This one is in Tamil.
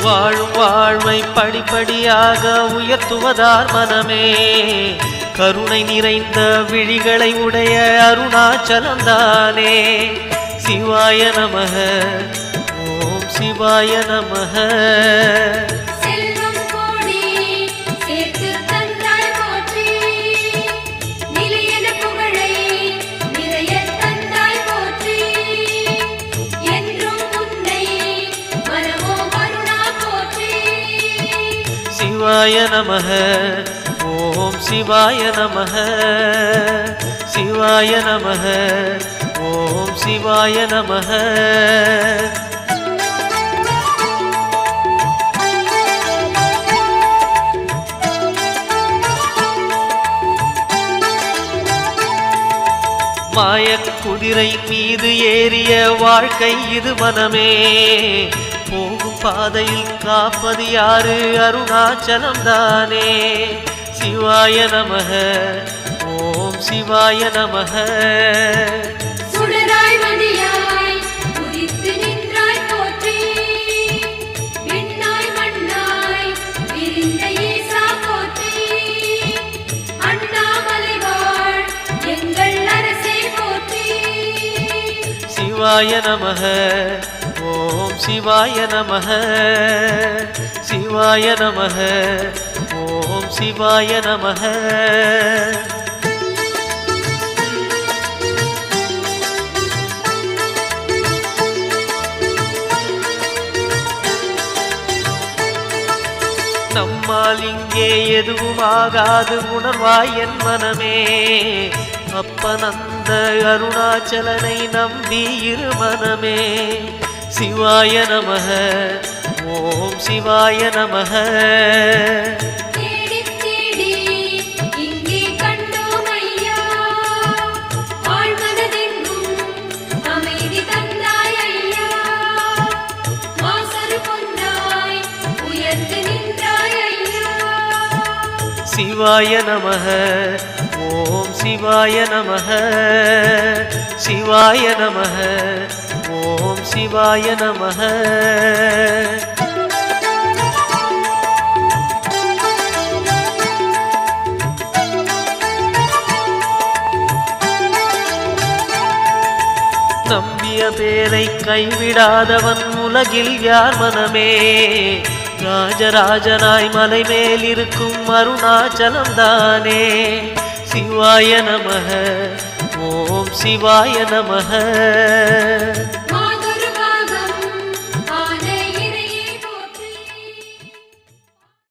வாழும் வாழ்வை படிப்படியாக உயர்த்துவதார் மனமே. கருணை நிறைந்த விழிகளை உடைய அருணாச்சலந்தானே. சிவாய நமக, ஓம் சிவாய நமக. சிவாய நமக, ஓம் சிவாய நமக. சிவாய நமக, ஓம் சிவாய நமக. மாயக் குதிரை மீது ஏறிய வாழ்க்கை இது மனமே. போகும் பாதையில் காப்பது யாரு? அருணாச்சலம் தானே. சிவாய நமக, ஓம் சிவாய நமக. சிவாய நமக, ஓம் சிவாய நமக. சிவாய நமக, ஓம் சிவாய நமக. நம்மால் இங்கே எதுவும் ஆகாது உணர்வாய் என் மனமே. அப்பனந்த அருணாச்சலனை நம்பி இரு மனமே. சிவாய நமக, ஓம் சிவாய நமக. சிவாய நமக, ஓம் சிவாய நமக. சிவாய நமக, ஓம் சிவாய நமக. நம்பிய பேரை கைவிடாதவன் உலகில் யார் மனமே. ராஜராஜனாய் மலை மேல் இருக்கும் அருணாச்சலம் தானே. சிவாய நமக, ஓம் சிவாய நமக.